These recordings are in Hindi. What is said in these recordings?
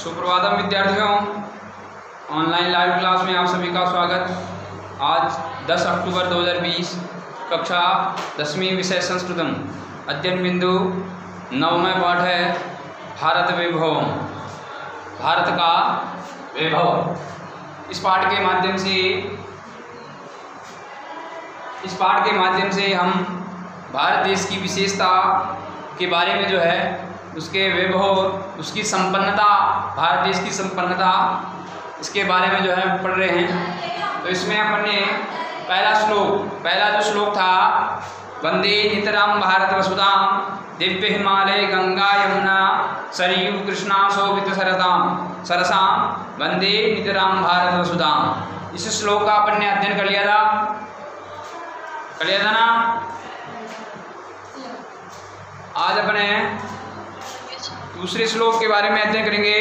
सुप्रभातम विद्यार्थियों, ऑनलाइन लाइव क्लास में आप सभी का स्वागत। आज 10 अक्टूबर 2020, कक्षा 10वीं, विषय संस्कृतम, अध्ययन बिंदु 9वां पाठ है भारत वैभव, भारत का वैभव। इस पाठ के माध्यम से हम भारत देश की विशेषता के बारे में जो है उसके वैभव, उसकी संपन्नता, भारत देश की संपन्नता, इसके बारे में जो है पढ़ रहे हैं। तो इसमें अपन ने पहला जो श्लोक था, वंदे नितराम भारत वसुधाम दिव्य हिमालय गंगा यमुना सरयू कृष्णा शोभित सरसाम वंदे नितराम भारत वसुधाम। इस श्लोक का अपन ने अध्ययन कर लिया था ना। आज अपने दूसरे श्लोक के बारे में अध्ययन करेंगे।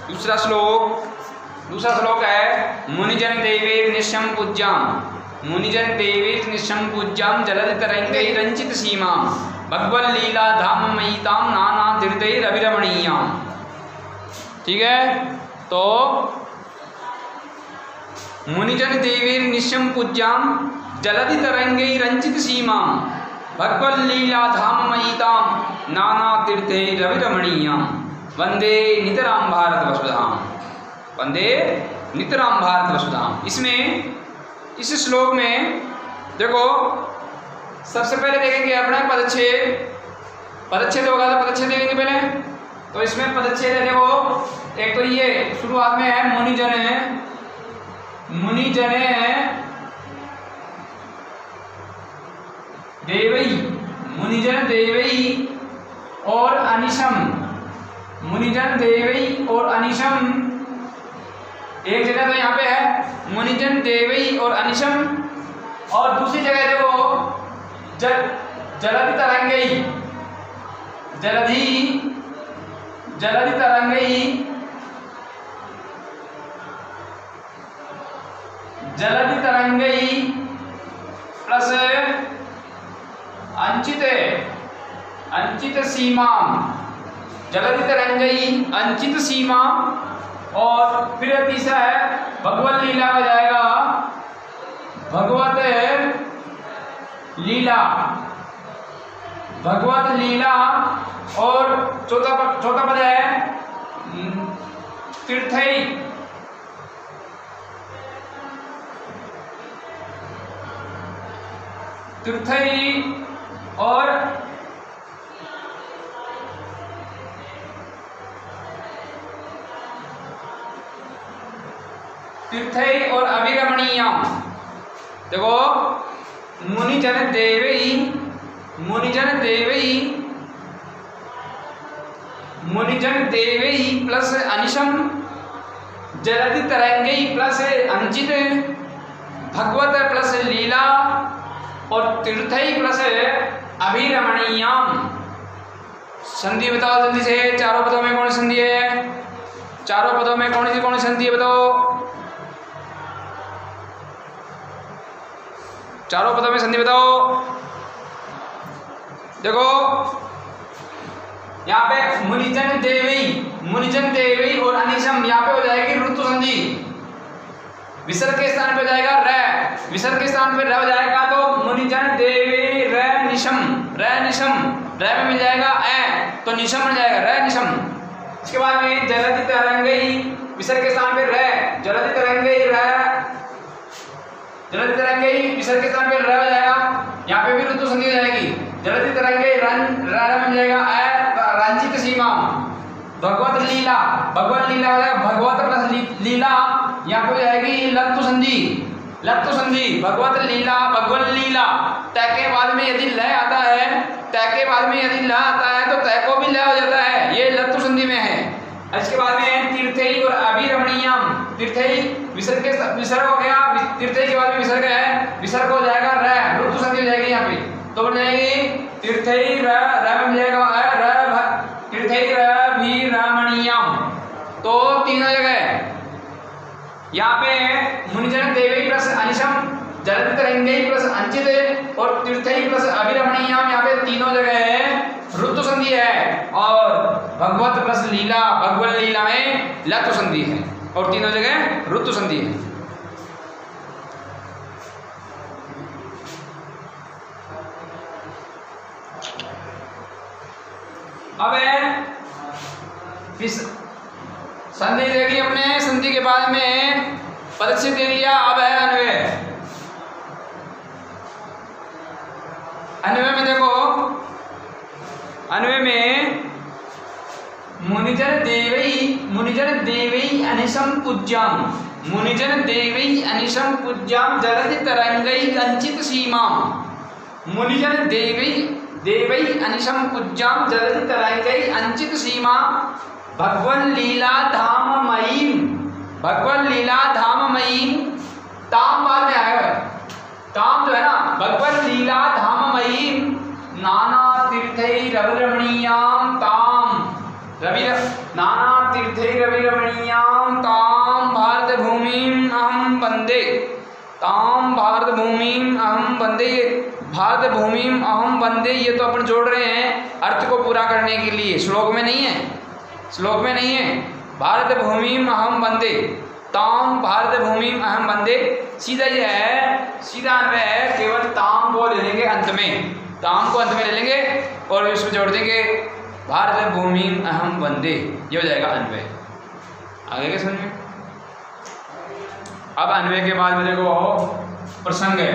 दूसरा श्लोक है मुनिजन देवीर निशम पूज्याम, मुनिजन देवीर निशम पूज्याम जलधि तरंगैः रंचित सीमा भगवल लीला धाम मयिताम नाना तीर्थैः अभिरमणीयाम। ठीक है, तो मुनिजन देवीर निशम पूज्याम जलधि तरंगैः रंचित सीमा भगवल लीला धाम मयिताम नाना तीर्थैः अभिरमणीयाम वंदे नितराम भारत वसुधाम, वंदे नितराम भारत वसुधाम। इसमें इस श्लोक में देखो, सबसे पहले देखेंगे अपना पदच्छेद होगा, तो पदच्छेद देखेंगे पहले। तो इसमें पदच्छेद है, देखो एक तो ये शुरुआत में है मुनिजन देवई और अनिशम, मुनिजन देवई और अनिशम। एक जगह तो यहाँ पे है मुनिजन देवई और अनिशम, और दूसरी जगह देखो जलधि तरंगैः, जलधि तरंगैः प्लस अंचित सीमा, जलधि तरंगैः अंचित सीमा। और फिर तीसरा है भगवत लीला का जाएगा, भगवत लीला। और चौथा पद है तीर्थैः, और तीर्थैः और अभिरमणीयाम। देखो मुनिजन देवई प्लस अनिशम जलधि तरंगैः प्लस अंचित भगवत प्लस लीला और तीर्थैः प्लस अभिरमणीयाम। संधि बताओ जल्दी से, चारों पदों में कौन सी संधि है? चारों पदों में कौन सी संधि है बताओ? चारों पदों में संधि बताओ। देखो यहाँ पे मुनिजन देवी और अनिशम, यहाँ पे हो जाएगी ऋतु संधि। विसर्ग के स्थान पे हो जाएगा र, विसर्ग के स्थान पे र हो जाएगा, तो मुनिजन देवी र निशम, र में मिल जाएगा ए, तो निशम मिल जाएगा र निशम। इसके बाद में जलधि तरंगैः, विसर्ग के स्थान पे र, जलधि तरंगैः विसर्ग के स्थान पे र हो जाएगा। यहाँ पे भी ऋतु संधि हो जाएगी, जलधि तरंगैः र मिल जाएगा ए, रंचित सीमा भगवत लीला हो जाएगा, भगवत प्लस लीला। यहाँ पे हो जाएगी लत्तु संधि भगवत लीला। तय के बाद में यदि लय आता है, तो तय को भी लय हो जाता है, ये लत्तु संधि में है। इसके बाद में तीर्थैः और अभिरमणीयाम, तीर्थैः विसर्ग हो गया, तीर्थैः के बाद में विसर्ग है, विसर्ग हो जाएगा र, ऋतु संधि हो जाएगी यहाँ पे, तो बन जाएगी तीर्थैः र मिल जाएगा तीर्थैः अभिरमणीयाम। तो तीनों जगह यहाँ पे मुनिजन देवी प्लस अनिशम, जलधि तरंगैः प्लस अंचित और तीर्थैः प्लस अभिरमणीयाम, यहाँ पे तीनों जगह है ऋतु संधि है, और भगवत प्लस लीला, भगवत लीला में लत्व संधि है, और तीनों जगह ऋतु संधि है। अब संधि देख ली अपने, संधि के बाद में पदच्छेद देख लिया। अब है अन्वय। अन्वय में देखो, अन्वय में मुनिजन देवई अनिशम पूज्याम, मुनिजन देवई अनिशम पूज्याम जलधि तरंगई कंचित सीमा, मुनिजन देवई अनिशम पूज्याम जलधि तरंगई अंचित सीमा, भगवन लीला धाममयीम, भगवन लीला धाममयीम, ताम बाद में आएगा, ताम जो है ना, भगवन लीला धाममयीम नाना तीर्थैरविरमणीयां ताम, नाना तीर्थैरविरमणीयां ताम भारत भूमिम अहम वंदे, ताम भारत भूमिम अहम वंदे, भारत भूमिम अहम वंदे, ये तो अपन जोड़ रहे हैं अर्थ को पूरा करने के लिए, श्लोक में नहीं है, श्लोक में नहीं है। भारत भूमिम अहम वंदे, ताम भारत भूमिम अहम वंदे, सीधा ये है, सीधा अन्वय है, केवल ताम को ले लेंगे अंत में, ताम को अंत में ले लेंगे और इसमें जोड़ देंगे भारत भूमिम अहम वंदे, ये हो जाएगा अन्वय। आगे क्या समझ में? अब अन्वय के बाद में देखो प्रसंग है।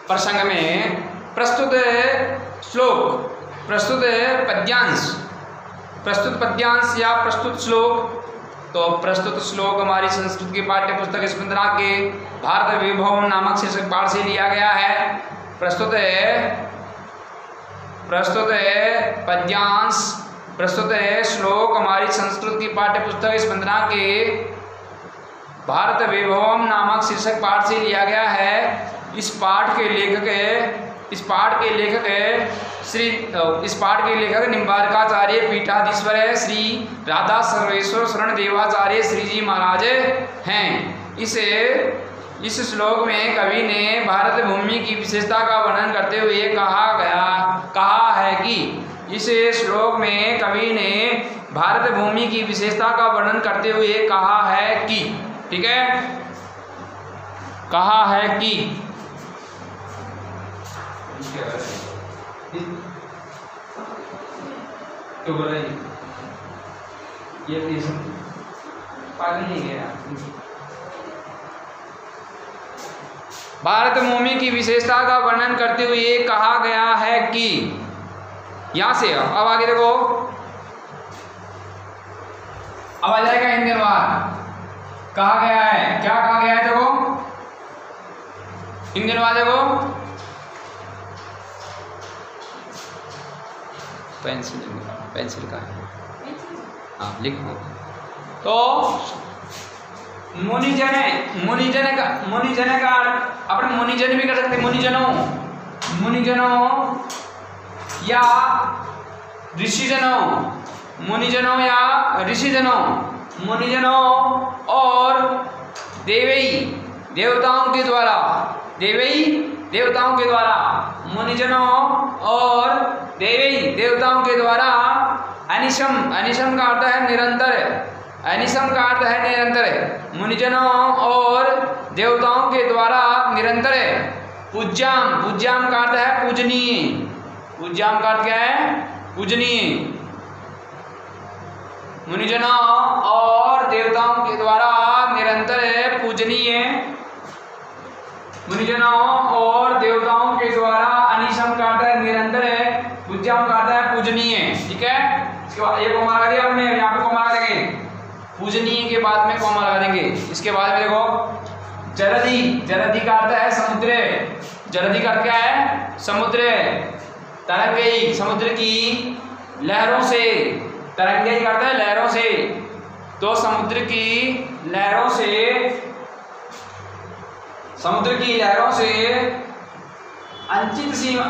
प्रसंग में प्रस्तुत श्लोक, प्रस्तुत पद्यांश, प्रस्तुत पद्यांश या प्रस्तुत श्लोक। तो प्रस्तुत श्लोक हमारी संस्कृत की पाठ्य पुस्तक स्पंदना के भारत विभव नामक शीर्षक पाठ से लिया गया है। प्रस्तुत है पद्यांश, प्रस्तुत है श्लोक हमारी संस्कृत की पाठ्य पुस्तक स्पंदना के भारत विभव नामक शीर्षक पाठ से लिया गया है। इस पाठ के लेखक निम्बारकाचार्य पीठाधीश्वर है श्री राधा सर्वेश्वर शरण देवाचार्य श्री जी महाराज हैं। इस श्लोक में कवि ने भारत भूमि की विशेषता का वर्णन करते हुए कहा है कि, इस श्लोक में कवि ने भारत भूमि की विशेषता का वर्णन करते हुए कहा है कि, ठीक है, कहा है कि तो बोला ये पागल नहीं गया। भारत भूमि की विशेषता का वर्णन करते हुए कहा गया है कि, यहां से अब आगे देखो, अब आ जाएगा हिंदी अनुवाद। कहा गया है, क्या कहा गया है देखो, हिंदी अनुवाद देखो, पेंसिल का है, हाँ लिखो। तो मुनिजन का अपन मुनिजन भी कर सकते, मुनिजनों या ऋषिजनों, मुनिजनों या ऋषिजनों, मुनिजनों और देवई देवताओं के द्वारा, देवई देवताओं के द्वारा, मुनिजनों और देवई देवताओं के द्वारा, अनिशम का अर्थ है निरंतर, अनिशम का अर्थ है निरंतर, मुनिजनों और देवताओं के द्वारा निरंतर, पूज्याम का अर्थ है पूजनीय, पूज्याम का अर्थ क्या है, पूजनीय, मुनिजनों और देवताओं के द्वारा निरंतर पूजनीय, मुनिजनों और देवताओं के द्वारा, अनिशम का अर्थ है निरंतर है, पूज्याम का अर्थ है पूजनीय, ठीक है। इसके बाद एक कोमा लगा दिया हमने, यहाँ पे कोमा लगा देंगे, पूजनीय के बाद में कोमा लगा देंगे। इसके बाद में देखो जलधि, जलधि का अर्थ है समुद्र, जलधि का अर्थ क्या है, समुद्र, तरंगई समुद्र की लहरों से, तरंगई का अर्थ है लहरों से, तो समुद्र की लहरों से, समुद्र की लहरों से अंचित सीमा,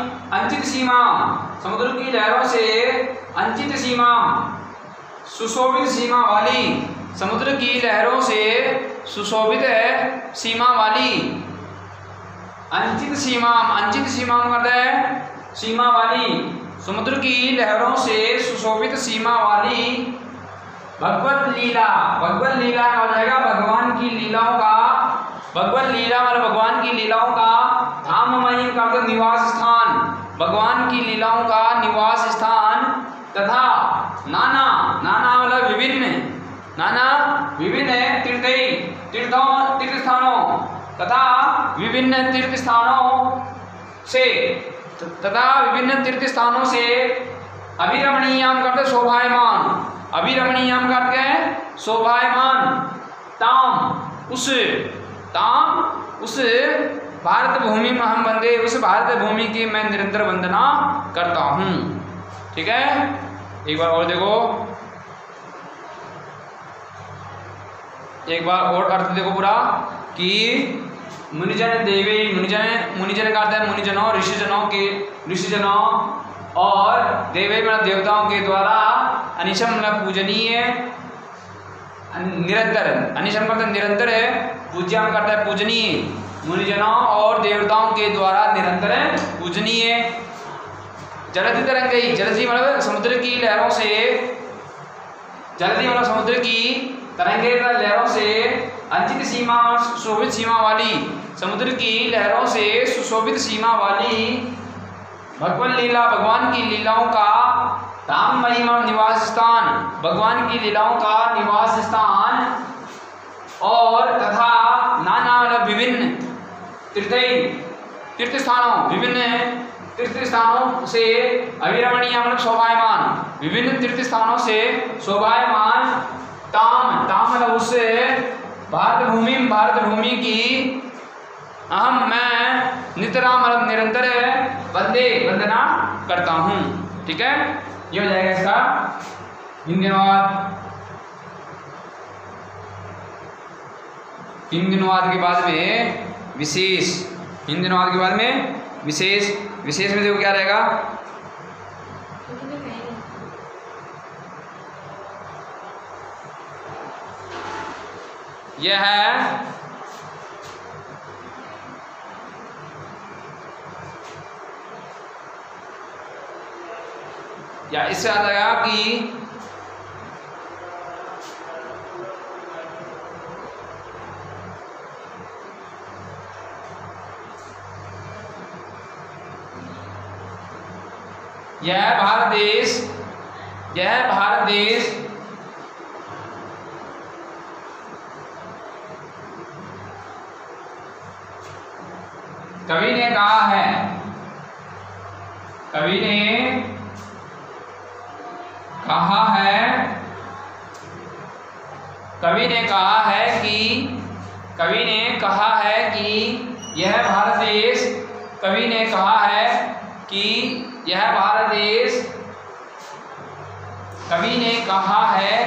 समुद्र की लहरों से अंचित सीमा, सुशोभित सीमा वाली, समुद्र की लहरों से सुशोभित सीमा वाली, अंचित सीमा, अंचित सीमा करते हैं सीमा वाली, समुद्र की लहरों से सुशोभित सीमा वाली भगवत लीला। भगवत लीला का हो जाएगा भगवान की लीलाओं का, भगवत लीला मतलब भगवान की लीलाओं का धाममयी का मतलब निवास स्थान, भगवान की लीलाओं का निवास स्थान तथा नाना, नाना मतलब विभिन्न, नाना विभिन्न तीर्थों तीर्थ स्थानों तथा विभिन्न तीर्थ स्थानों से, तथा विभिन्न तीर्थ स्थानों से अभिरमणीयम करते शोभायमान, अभिरमणीयम करते हैं शोभायमान ताम उस, ताम उस भारत भूमि में हम वंदे, उस भारत भूमि की मैं निरंतर वंदना करता हूँ। ठीक है, एक बार और देखो, एक बार और अर्थ देखो पूरा कि मुनिजन देवी, मुनिजन, मुनिजन का अर्थ है मुनिजनों, ऋषिजनों के, ऋषिजनों और देवी मतलब देवताओं के द्वारा अनिशम मतलब पूजनीय, निरंतर, अनिशम मतलब निरंतर है, पूज्यम करता है पूजनीय, मुनिजनों और देवताओं के द्वारा निरंतर पूजनीय। जलधि तरंगई, जलधि मतलब समुद्र की लहरों से, जलधि मतलब समुद्र की तरंगे लहरों से, अंचित सीमा सुशोभित सीमा वाली, समुद्र की लहरों से सुशोभित सीमा वाली भगवान लीला, भगवान की लीलाओं का धाम महिमा निवास स्थान, भगवान की लीलाओं का निवास स्थान और तथा नाना मतलब विभिन्न तीर्थ स्थानों, विभिन्न तीर्थ स्थानों से अभिरमणीय मतलब शोभायमान, विभिन्न तीर्थ स्थानों से शोभायमान ताम, ताम मतलब उससे भारत भूमि, भारत भूमि की अहम मैं नितराम मतलब निरंतर वंदे, वंदना करता हूँ। ठीक है, ये हो जाएगा इसका हिंदी अनुवाद। हिंदी अनुवाद के बाद में विशेष, हिंदी अनुवाद के बाद में विशेष, विशेष में देखो क्या रहेगा, यह है या इससे याद आया कि यह भारत देश, यह भारत देश कवि ने कहा है, कवि ने कहा है, कवि ने कहा है कि, कवि ने कहा है कि यह भारत देश, कवि ने कहा है कि यह भारत देश, कवि ने कहा है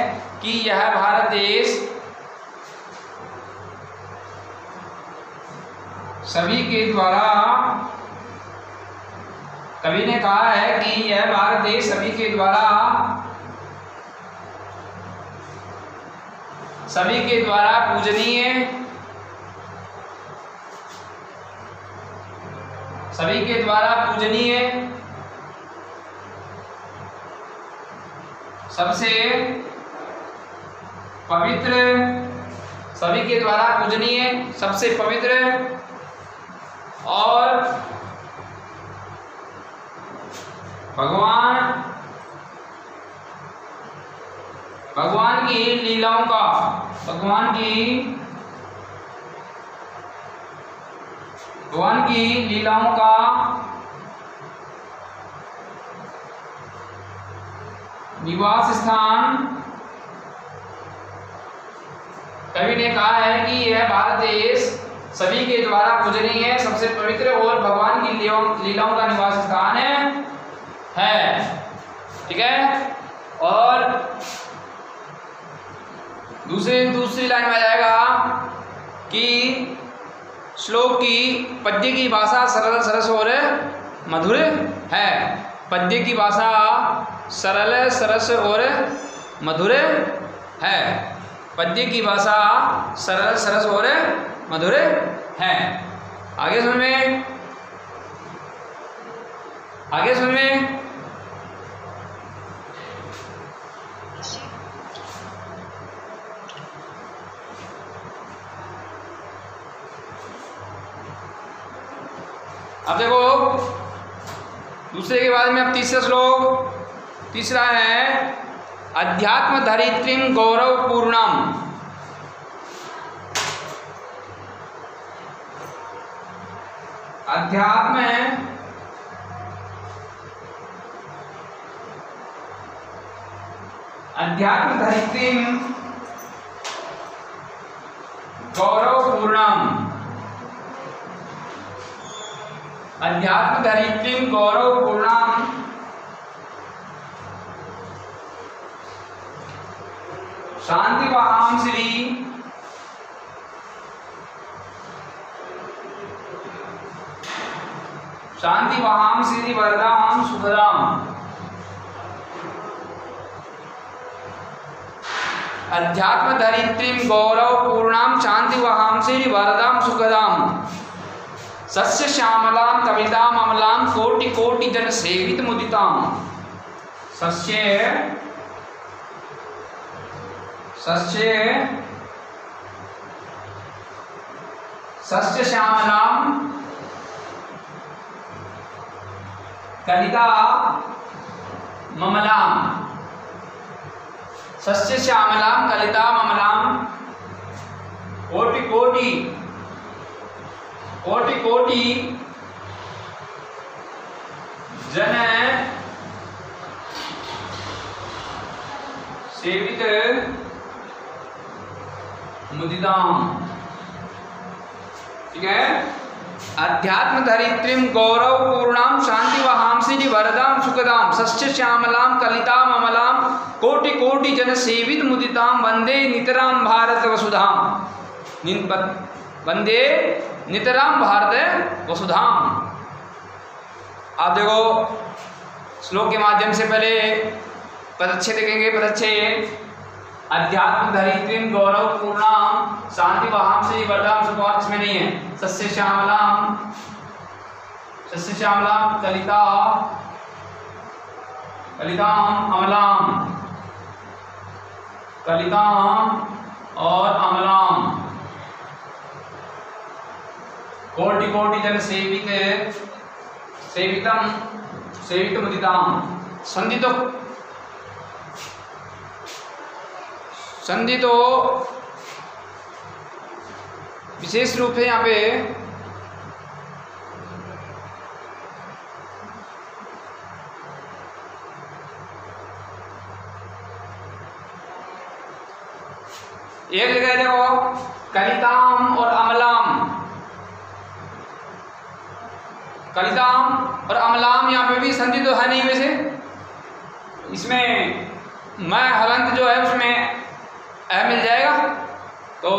कि यह भारत देश सभी के द्वारा, कवि ने कहा है कि यह भारत देश सभी के द्वारा, सभी के द्वारा पूजनीय, सभी के द्वारा पूजनीय, सबसे पवित्र, सभी के द्वारा पूजनीय, सबसे पवित्र और भगवान, भगवान की लीलाओं का, भगवान की, भगवान की लीलाओं का निवास स्थान। कवि ने कहा है कि यह भारत देश सभी के द्वारा पूजनीय है, सबसे पवित्र और भगवान की लीलाओं का निवास स्थान है। ठीक है, और दूसरी लाइन में आ जाएगा कि श्लोक की पद्य की भाषा सरल सरस और मधुर है। पद्य की भाषा सरल सरस और मधुर है। पद्य की भाषा सरल सरस और मधुर है। आगे समझ में, आगे समझ में। अब देखो दूसरे के बाद में अब तीसरा श्लोक, तीसरा है अध्यात्म धरित्रीम गौरव पूर्णम। अध्यात्म अध्यात्म धरित्रीम गौरव पूर्णम। अध्यात्म धरित्रीम गौरव पूर्णम शांति वहां श्री शांति वहां श्री वरदाम सुखदाम। अध्यात्म धरित्रीम गौरव पूर्णाम शांति वहां श्री वरदाम सुखदाम सस्य श्यामलाम कविताम अमलाम कोटि कोटि जन सेवित मुदिताम। सस्य सस्य सस्य श्यामलाम कलिता ममलाम। सस्य श्यामलाम कलिता ममलाम कोटि कोटि कोटि कोटि जन सेवित मुदिताम। ठीक है। अध्यात्म धरित्रीम गौरव पूर्णाम शांति वहांसी वरदाम सुखदाम सस्य श्यामलाम कलिताम अमलाम कोटि कोटि जन सेवित मुदिताम वंदे नितराम भारत वसुधाम। वंदे नितराम भारत वसुधाम। आप देखो श्लोक के माध्यम से पहले पदच्छेद देखेंगे। पदच्छेद अध्यात्म धरित्रीम गौरव पूर्णाम शांति वहांसी वरदाम सुखदाम, इसमें नहीं है। सस्य श्यामलाम कलिता कलिताम अमलाम, कलिताम और अमलाम कोटि कोटि जन सेवित सेवितम सेवित मुदिताम। संधि तो विशेष रूप है यहाँ पे एक जगह देखो कलिताम और अमलाम, कलिताम और अमलाम यहाँ पे भी संधि तो है नहीं। वैसे इसमें मैं हलंत जो है उसमें अ मिल जाएगा तो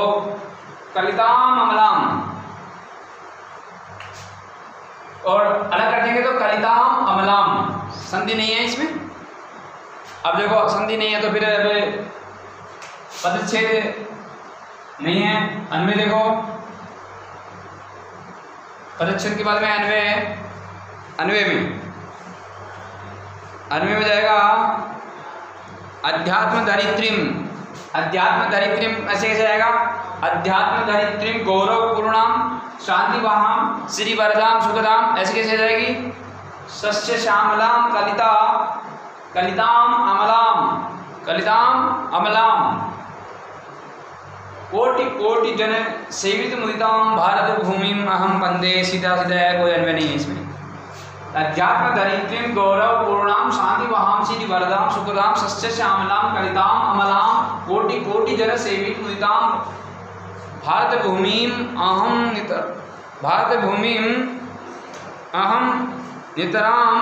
कलिताम अमलाम, और अलग कर देंगे तो कलिताम अमलाम। संधि नहीं है इसमें। अब देखो संधि नहीं है तो फिर पदच्छेद नहीं है। अन्वय देखो पदच्छेद के बाद में अन्वय है। अन्वय में हो जाएगा अध्यात्म धरित्रीम। अध्यात्म धरित्रीम ऐसे कैसे आएगा? अध्यात्म धरित्रीम गौरव पूर्णाम शांति वहां श्री वरदाम सुखदाम, ऐसे कैसे जाएगी? सस्य श्यामलाम कलिता कलिताम अमलाम, कलिताम अमलाम कोटि कोटि जन सेवित मुदिताम भारत भूमि अहम वंदे। सीधा है, कोई अन्वय नहीं है इसमें। अध्यात्म धरित्रीम गौरव पूर्णाम शांति वहां श्री वरदाम सुखदाम सस्य श्यामलाम कलिताम अमलाम कोटि कोटि जन सेवित मुदिताम भारत भूमिम अहम नितराम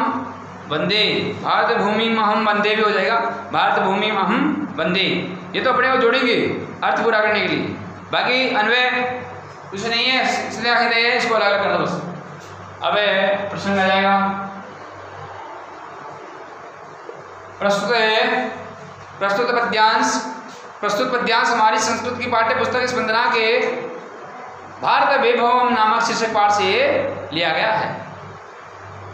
वंदे। भारत भूमिम अहम वंदे भी हो जाएगा। भारत भूमिम अहम वंदे, ये तो अपने को जोड़ेंगे अर्थ पूरा करने के लिए। बाकी अन्वय कुछ नहीं है, इसलिए आखिर नहीं है, इसको अलग अलग कर दो बस। अब प्रश्न आ जाएगा। प्रस्तुत पद्यांश हमारी संस्कृत की पाठ्य पुस्तक स्पंदना के भारत वैभवम नामक शीर्षक पाठ से लिया गया है।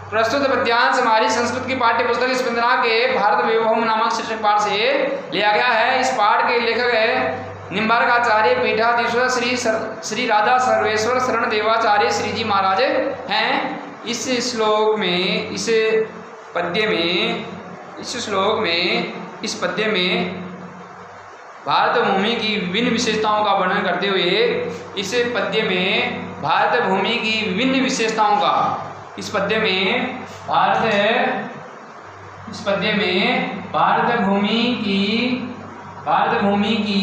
प्रस्तुत पद्यांश हमारी संस्कृत की पाठ्य पुस्तक स्पंदना के भारत वैभवम नामक शीर्षक पाठ से लिया गया है। इस पाठ के लेखक है निम्बार्काचार्य पीठाधीश्वर श्री राधा सर्वेश्वर शरण देवाचार्य श्री जी महाराज हैं। इस श्लोक में इस पद्य में भारत भूमि की विभिन्न विशेषताओं का वर्णन करते हुए इस पद्य में भारत भूमि की विभिन्न विशेषताओं का भारत भूमि की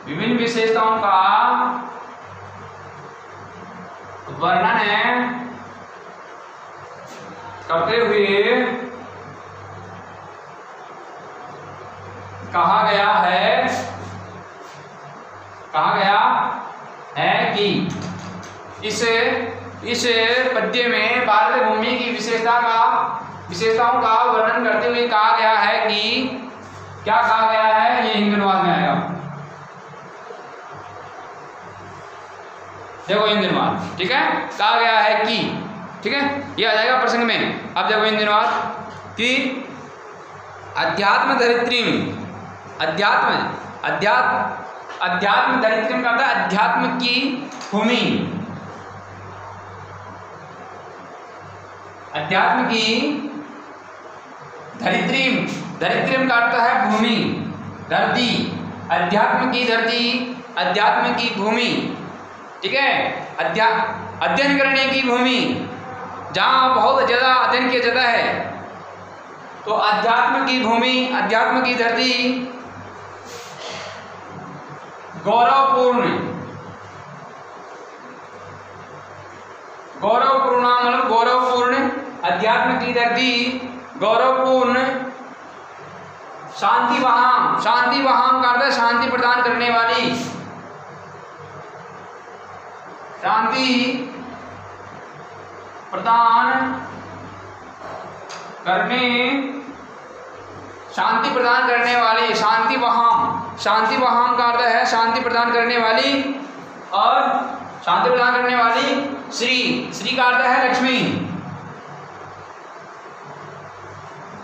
विभिन्न विशेषताओं का वर्णन करते हुए कहा गया है कि इस पद्य में भारत भूमि की विशेषताओं का वर्णन करते हुए कहा गया है कि क्या कहा गया है, ये हिंदी अनुवाद में आएगा। देखो हिंदी अनुवाद, ठीक है, कहा गया है कि, ठीक है, ये आ जाएगा प्रसंग में। अब देखो हिंदी अनुवाद कि अध्यात्म धरित्रीम का अर्थ है अध्यात्म की भूमि, अध्यात्म की धरित्रीम का अर्थ है भूमि, धरती, अध्यात्म की धरती, अध्यात्म की भूमि, ठीक है, अध्ययन करने की भूमि, जहाँ बहुत ज़्यादा अध्ययन किया जाता है, तो अध्यात्म की भूमि, अध्यात्म की धरती, गौरवपूर्ण मतलब गौरवपूर्ण, अध्यात्म की धरती गौरवपूर्ण, शांति वहां का अर्थ है शांति प्रदान करने वाली, शांति प्रदान करने वाली, शांति वहां का अर्थ है शांति प्रदान करने वाली, और शांति प्रदान करने वाली श्री का अर्थ है लक्ष्मी,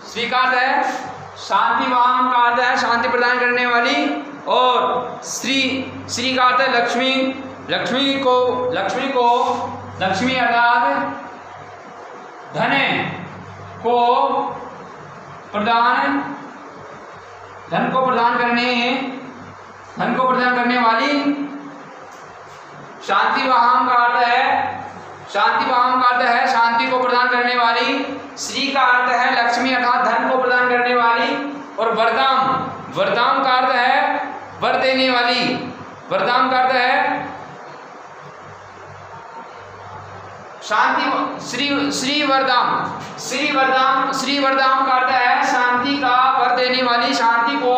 श्री का अर्थ है शांति वहां का अर्थ है शांति प्रदान करने वाली, और श्री का अर्थ है लक्ष्मी, लक्ष्मी अर्थात धन को प्रदान करने वाली, शांति वहां का अर्थ है शांति को प्रदान करने वाली, श्री का अर्थ है लक्ष्मी अर्थात धन को प्रदान करने वाली, और वरदान का अर्थ है वर देने वाली, वरदान का अर्थ है शांति, श्री वरदान का अर्थ है शांति का वर देने वाली, शांति को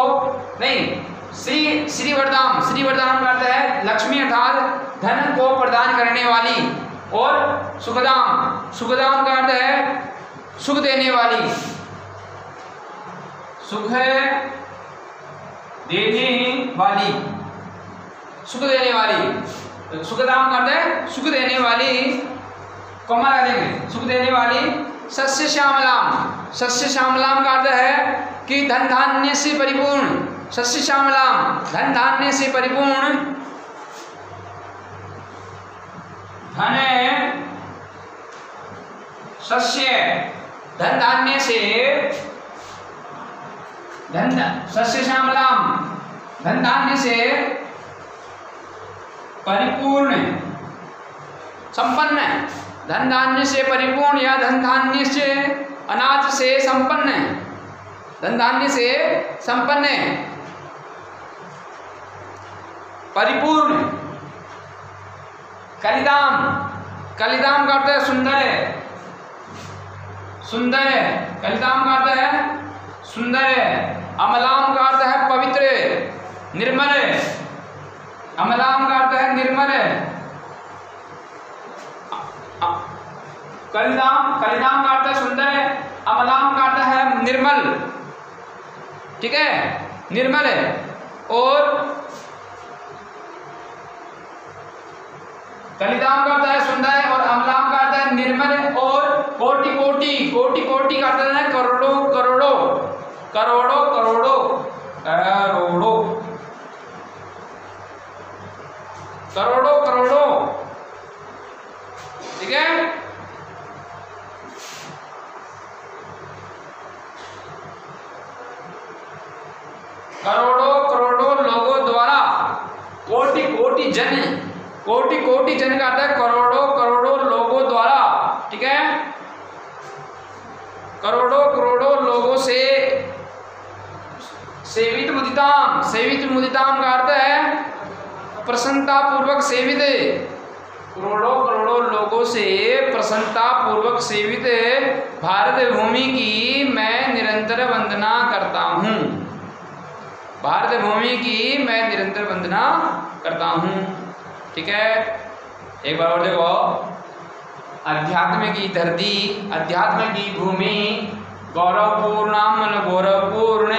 नहीं, श्री वरदान का अर्थ है लक्ष्मी अर्थात धन को प्रदान करने वाली, और सुखदाम का अर्थ है सुख देने वाली, सुख देने वाली, सुखदाम का अर्थ है सुख देने वाली, कोमल आ जाएंगे, सुख देने वाली, सस्य श्यामलाम का अर्थ है कि धन धान्य से परिपूर्ण, सस्य श्यामलाम धन धान्य से परिपूर्ण, सस्य श्यामलाम धन धान्य से परिपूर्ण, संपन्न, धन धान्य से परिपूर्ण या धन धान्य से अनाज से संपन्न, धन धान्य से संपन्न, परिपूर्ण, कलिदाम का अर्थ है सुंदर, कलिदाम का अर्थ है सुंदर, अमलाम का अर्थ है पवित्र, निर्मल, अमलाम का अर्थ है निर्मल, कलिदाम का अर्थ है सुंदर, अमलाम का अर्थ है निर्मल, ठीक है, निर्मल है। और कलिदाम का अर्थ है सुंदर और अमलाम का अर्थ है निर्मल। और कोटि कोटि, कोटि कोटि का अर्थ है करोड़ों करोड़ों, करोड़ों करोड़ों, करोड़ों करोड़ों करोड़ों, ठीक है। करोड़ों करोड़ों लोगों द्वारा, कोटि कोटि जन, कोटि कोटि जन का अर्थ है करोड़ों करोड़ों लोगों द्वारा, ठीक है। करोड़ों करोड़ों लोगों से सेवित मुदिताम, सेवित मुदिताम का अर्थ है प्रसन्नता पूर्वक सेवित, करोड़ों करोड़ों लोगों से प्रसन्नता पूर्वक सेवित भारत भूमि की मैं निरंतर वंदना करता हूँ, भारत भूमि की मैं निरंतर वंदना करता हूँ, ठीक है। एक बार और देखो, अध्यात्म की धरती, अध्यात्म की भूमि, गौरवपूर्णाम मतलब गौरवपूर्ण,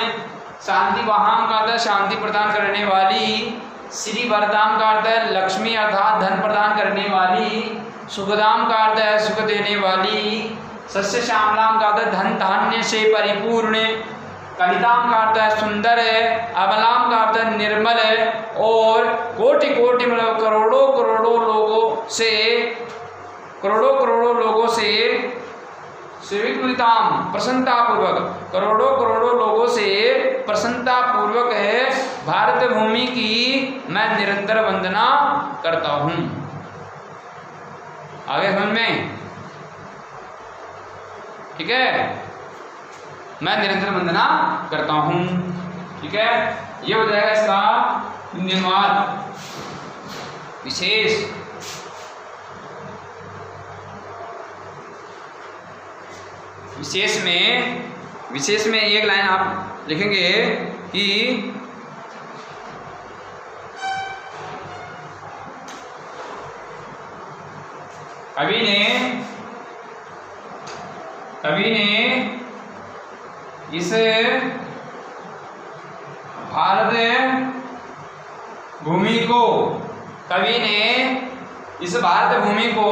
शांति वहां का अर्थ शांति प्रदान करने वाली, श्री वरदाम का अर्थ है लक्ष्मी अर्थात धन प्रदान करने वाली, सुखदाम का अर्थ है सुख देने वाली, सस्य श्यामलाम का अर्थ धन धान्य से परिपूर्ण, कलिताम का अर्थ है सुंदर है, अमलाम का अर्थ है निर्मल है। और कोटि कोटि मतलब करोड़ों करोड़ों लोगों से, करोड़ों करोड़ों लोगों से सेवित मुदिताम प्रसन्नता पूर्वक, करोड़ों करोड़ों लोगों से प्रसन्नता पूर्वक है भारत भूमि की मैं निरंतर वंदना करता हूं। आगे समझ में, ठीक है, मैं निरंतर वंदना करता हूं, ठीक है। ये हो जाएगा इसका धन्यवाद विशेष। विशेष में एक लाइन आप लिखेंगे कि कवि ने इस भारत भूमि को, कवि ने इस भारत भूमि को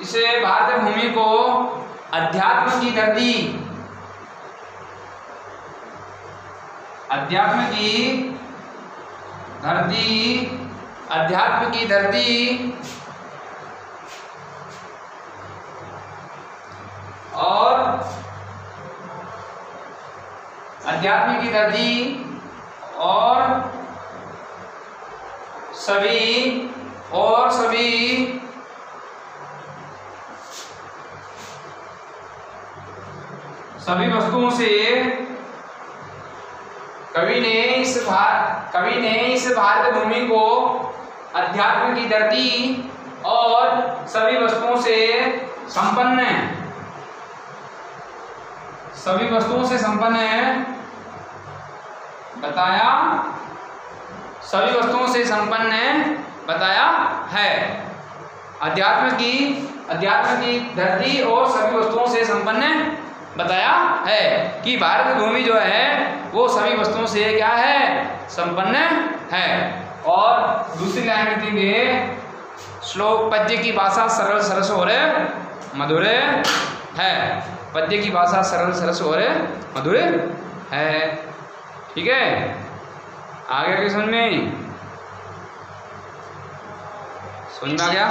इस भारत भूमि को अध्यात्म की धरती, अध्यात्म की धरती, अध्यात्म की धरती और अध्यात्म की धरती और सभी वस्तुओं से कवि ने इस भारत भूमि को अध्यात्म की धरती और सभी वस्तुओं से संपन्न, सभी वस्तुओं से संपन्न बताया, सभी वस्तुओं से संपन्न बताया है। अध्यात्म की धरती और सभी वस्तुओं से संपन्न बताया है कि भारत भूमि जो है वो सभी वस्तुओं से क्या है, संपन्न है। और दूसरी लाइन में देंगे, श्लोक पद्य की भाषा सरल सरस और मधुर है, पद्य की भाषा सरल सरस और मधुर है, ठीक है। आगे समझ में आ गया?